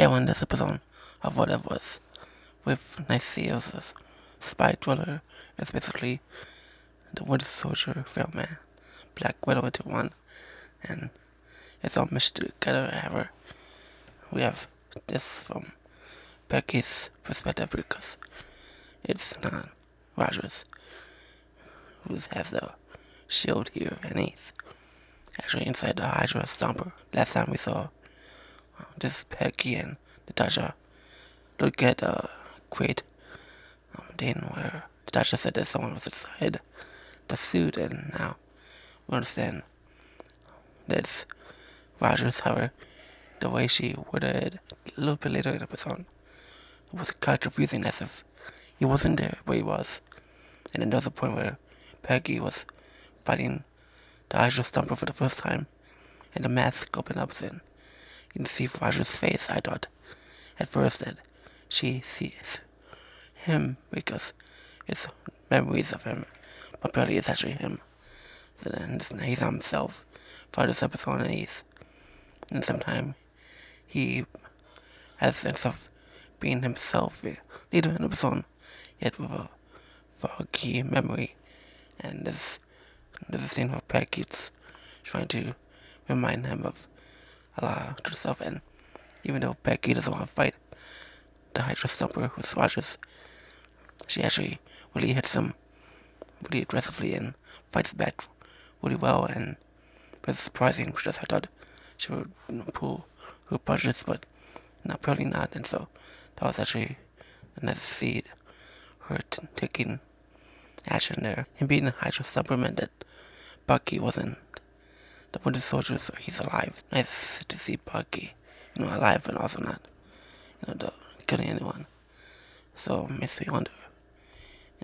Hey, on this episode of Whatever Was with nice CEOs, spy thriller. It's basically the Winter Soldier film and Black Widow into one, and it's all meshed together. However, we have this from Peggy's perspective because it's not Rogers who has the shield here, and he's actually inside the Hydra Stomper. Last time we saw this Peggy and Natasha look at a crate then where Natasha said that someone was inside the suit, and now we understand that it's Rogers. However, the way she worded a little bit later in the episode was kind of confusing, as if he wasn't there, but he was. And then there was a point where Peggy was fighting the Hydra Stomper for the first time, and the mask opened up, and you can see Rogers' face. I thought at first that she sees him because it's memories of him, but apparently it's actually him. So then he's not himself for this episode, and sometimes he has a sense of being himself later in the episode, yet with a foggy memory. And there's a scene where Peggy's trying to remind him of a lot of stuff, and even though Peggy doesn't want to fight the Hydra Stomper with Rogers, she actually really hits him really aggressively and fights back really well, and it's surprising because I thought she would pull her punches, but apparently not, and so that was actually a nice to see her taking action there. And being a Hydra Stomper meant that Bucky wasn't the Winter Soldier, so he's alive. Nice to see Bucky, alive and also not, killing anyone. So it makes me wonder,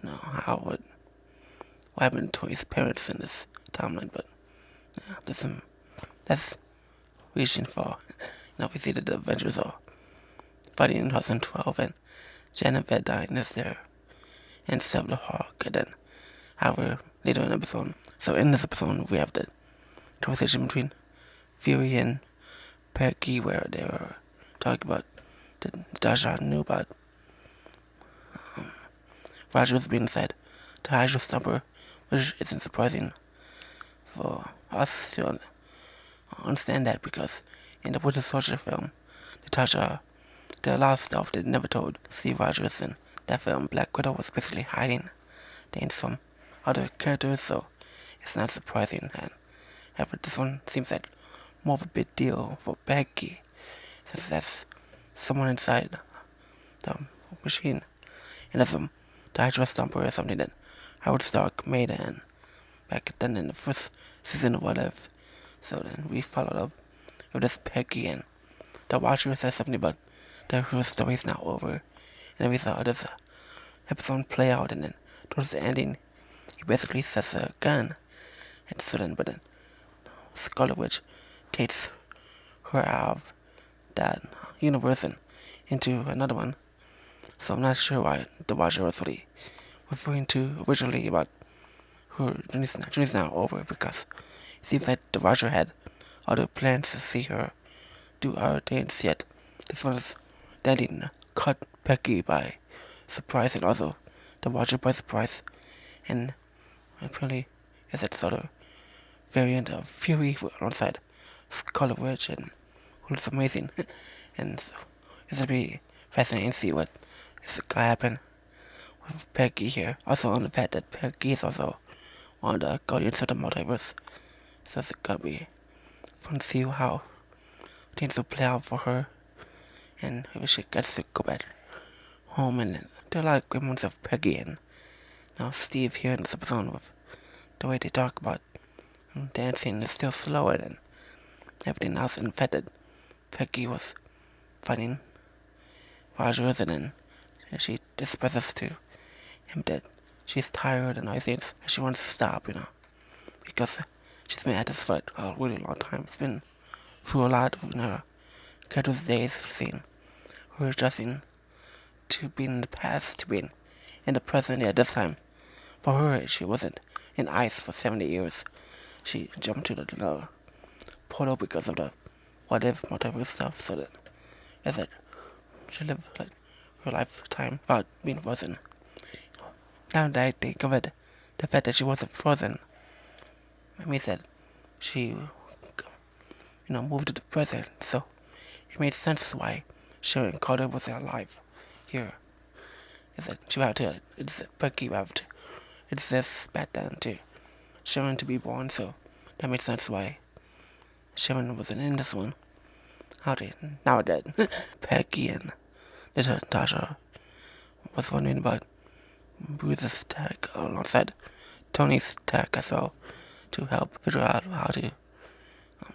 what happened to his parents in this timeline. But yeah, that's reaching for. We see that the Avengers are fighting in 2012, and Janet Van Dyne is there, and Silver Hawk, and then however later in the episode. So in this episode, we have the conversation between Fury and Peggy, where they were talking about that Natasha knew about Rogers being inside the Hydra Stomper, which isn't surprising for us to understand that, because in the Winter Soldier film, Natasha did a lot of stuff that never told Steve Rogers. In that film, Black Widow was basically hiding things from other characters, so it's not surprising. And however, this one seems like more of a big deal for Peggy, since that's someone inside the machine. And as the Hydra Stomper is something that Howard Stark made and back then in the first season of What If. So then we followed up with this Peggy, and the Watcher says something about that her story is not over. And then we saw this episode play out, and then towards the ending, he basically says a gun. And so then, but then Scarlet Witch takes her out of that universe and into another one. So I'm not sure why the Watcher was really referring to originally about her journey's not over, because it seems like the Watcher had other plans to see her do other things, yet this one is that didn't cut Peggy by surprise, and also the Watcher by surprise. And apparently is that sort of variant of Fury alongside Scarlet Witch, and it's amazing. And so it's gonna be fascinating to see what is gonna happen with Peggy here. Also on the fact that Peggy is also one of the Guardians of the Multiverse, so it's gonna be fun to see how things will play out for her, and maybe she gets to go back home. And there are a lot of great moments of Peggy and Steve here in this episode, with the way they talk about dancing is still slower than everything else. In fact, that Peggy was fighting Rogers, and then she expresses to him that she's tired and all these things, and she wants to stop, because she's been at this for a really long time. It's been through a lot in her character's days. We've seen her adjusting to being in the past, to being in the present. At this time, for her, she wasn't in ice for 70 years. She jumped to the portal because of the What If multiverse stuff, so that she lived like her lifetime without being frozen. Now that I think of it, the fact that she wasn't frozen means that she, moved to the present. So it made sense why Sharon Carter was alive here. Is that she had to, it's Peggy have to, it's this back then to Sharon to be born. So that made sense why Sharon wasn't in this one. Howdy, now that Peggy and Natasha was wondering about Bruce's attack alongside Tony's attack as well to help figure out how to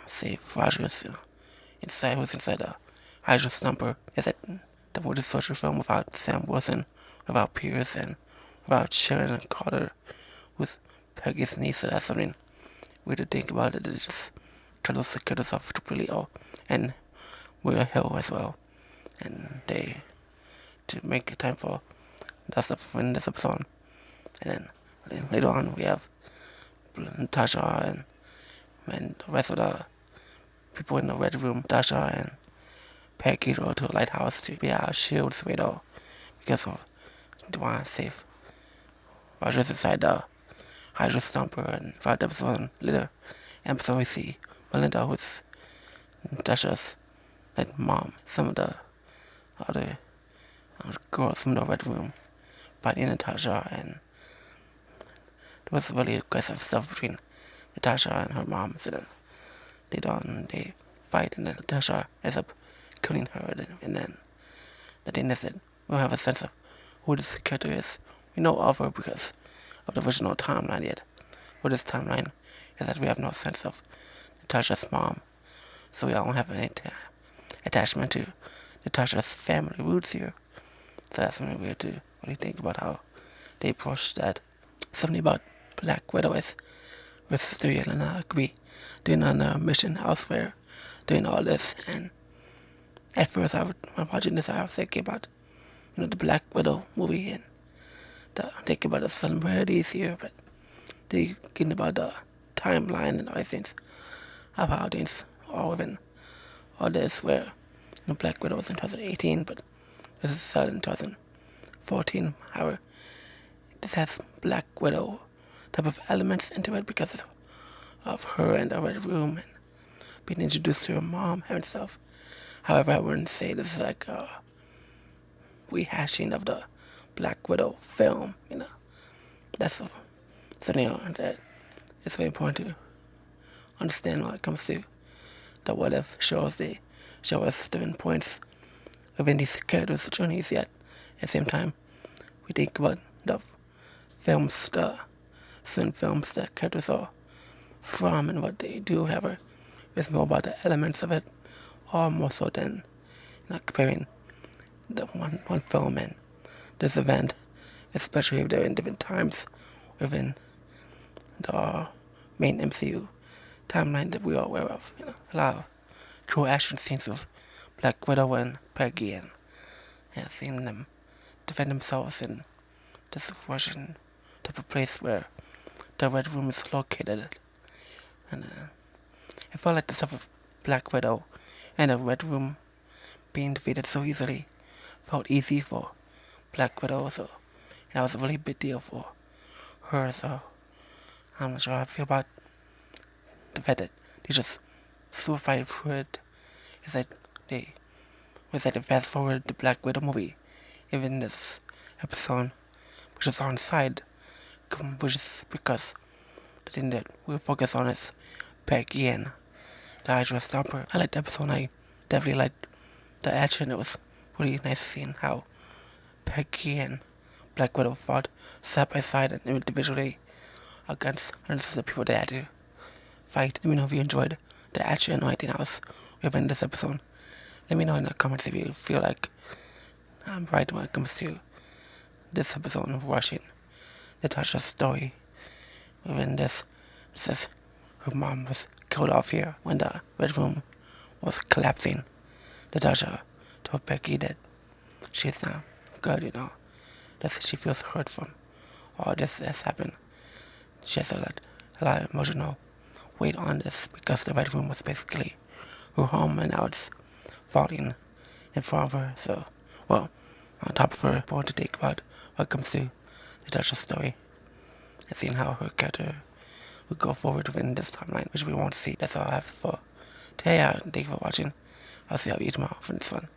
save Rogers who's inside the Hydra Stomper. Is it the Woody Soldier film without Sam Wilson, without Pierce, and without Sharon Carter, with Peggy's niece? So that's something weird to think about. It just tries to kill herself really and Will Hill as well. And they to make time for that stuff in this episode. And then later on we have Natasha and the rest of the people in the red room. Natasha and Peggy go to a lighthouse to be our shields widow because of they want to save Rogers inside the Hydra Stomper. And for the episode later episode we see Melinda, who's Natasha's mom. Some of the other girls from the red room fighting Natasha, and there was really aggressive stuff between Natasha and her mom. So then they fight, and then Natasha ends up killing her. And then the thing is that we don't have a sense of who this character is. We know of her because of the original timeline yet. For this timeline is that we have no sense of Natasha's mom, so we don't have any attachment to Natasha's family roots here. So that's something weird to really think about how they approach that. Something about Black Widow is with Sister Yelena agree doing on a mission elsewhere, doing all this. And at first when watching this I was thinking about the Black Widow movie and thinking about the celebrities here, but they thinking about the timeline and all things of how things all within all this where Black Widow was in 2018, but this is set in 2014. However, this has Black Widow type of elements into it because of her in the Red Room and being introduced to her mom and stuff. However, I wouldn't say this is like a rehashing of the Black Widow film. That's something that it's very important to understand when it comes to the what if shows. They show us different points within these characters' journeys, yet at the same time we think about the films, the certain films that characters are from and what they do. However, it's more about the elements of it, or more so than comparing the one film and this event, especially if they're in different times within the main MCU timeline that we are aware of. A lot of cool action scenes of Black Widow and Peggy, and seeing them defend themselves in this Russian type of place where the Red Room is located. And I felt like the stuff of Black Widow and the Red Room being defeated so easily felt easy for Black Widow, so that was a really big deal for her. So I'm not sure how I feel about the fact that they just fight through it. It's like they fast forward the Black Widow movie, even this episode, which is on side, which is because the thing that we focus on is Peggy and the Hydra Stomper. I liked the episode. I definitely liked the action. It was really nice seeing how Peggy and Black Widow fought side by side and individually against the people they had to fight. Let me know if you enjoyed the action or anything else within this episode. Let me know in the comments if you feel like I'm right when it comes to this episode of rushing Natasha's story. Within this, it says her mom was killed off here when the Red Room was collapsing. Natasha told Peggy that she's not good, that she feels hurt from all this has happened. She has a lot of emotional weight on this because the Red Room was basically her home and now it's falling in front of her. So well, on top of her born to think about what comes to Natasha's story and seeing how her character would go forward within this timeline, which we won't see. That's all I have for today. Thank you for watching. I'll see y'all tomorrow for this one.